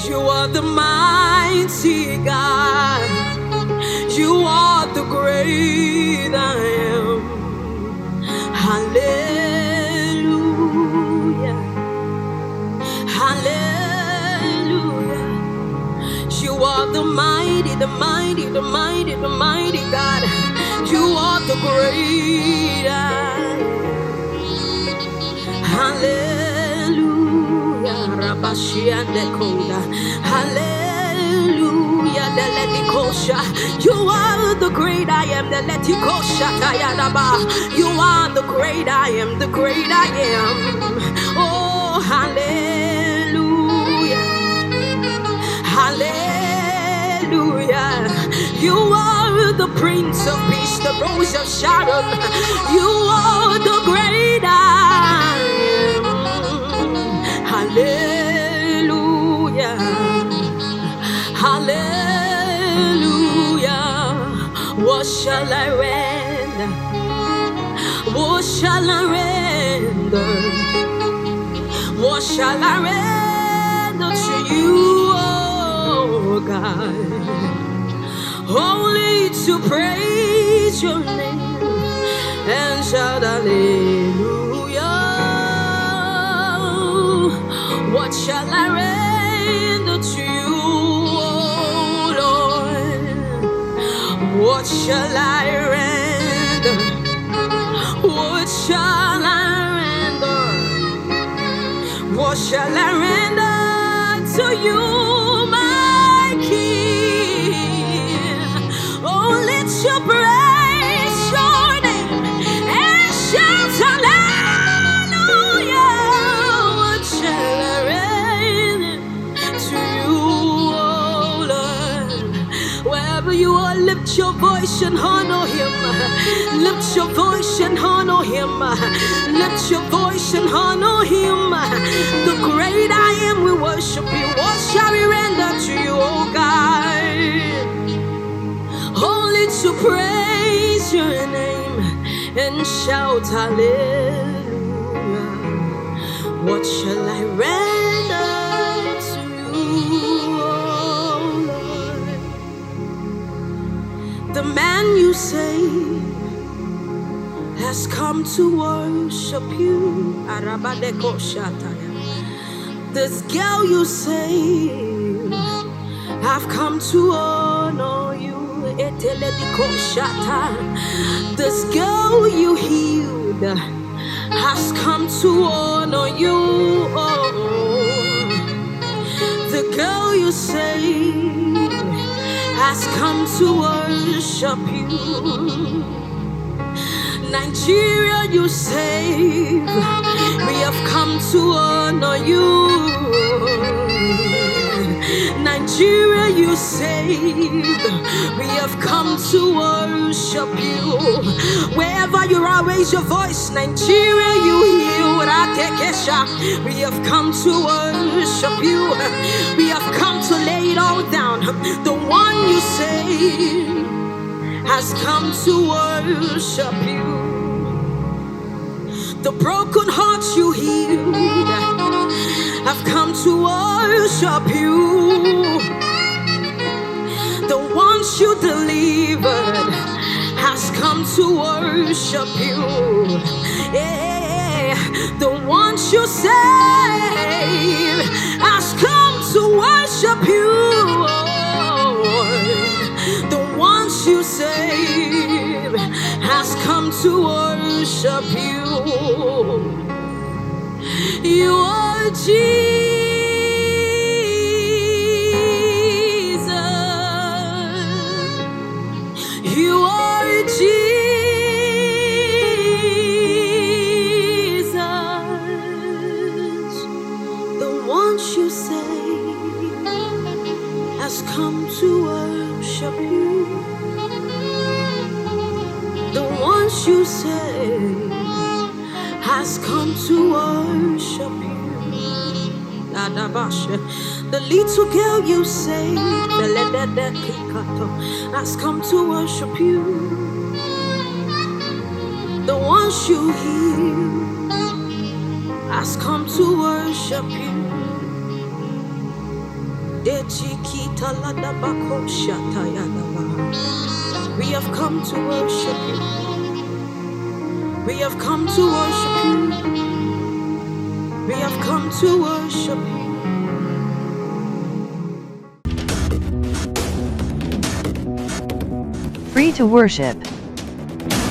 You are the mighty God. You are the great I am. Hallelujah. Hallelujah. You are the mighty, the mighty, the mighty, the mighty God. You are the great I am. Hallelujah. Rabashiande Koda. Hallelujah. Deledikosha. You are the great I am. Deledikosha Tayadaba. You are the great I am. The great I am. Oh, hallelujah. Hallelujah. You are the Prince of Peace, the Rose of Sharon. You are the great I am. Hallelujah. Hallelujah. What shall I render? What shall I render? What shall I render to you, oh God? Only to praise your name and shout hallelujah. What shall I render to you, oh Lord? What shall I render? What shall I render? What shall I render to you, my King? Only to praise your name and shout hallelujah. What shall I render to you, oh Lord? Wherever you are, lift your voice and honor him. Lift your voice and honor him. Lift your voice and honor him. The great I am, we worship you. What shall we render to you, oh God? Only to praise your name and shout hallelujah. What shall I render to you, oh Lord? The man you saved has come to worship you. Arabadeko Shataya. This girl you saved have come to honor you. Etelediko Shata. This girl you healed has come to honor you. Oh, the girl you saved has come to worship you. Nigeria you save, we have come to honor you. Nigeria you save, we have come to worship you. Wherever you are, raise your voice. Nigeria you heal, we have come to worship you. We have come to lay it all down. The one you save has come to worship you. The broken hearts you healed have come to worship you. The ones you delivered has come to worship you. Yeah, the ones you saved has come to worship you. The ones you saved has come to worship you. You are Jesus. You are Jesus. The ones you saved has come to worship you. The ones you saved has come to worship you. The little girl you saved has come to worship you. The ones you healed has come to worship you. We have come to worship you. We have come to worship you. We have come to worship you. Free to worship.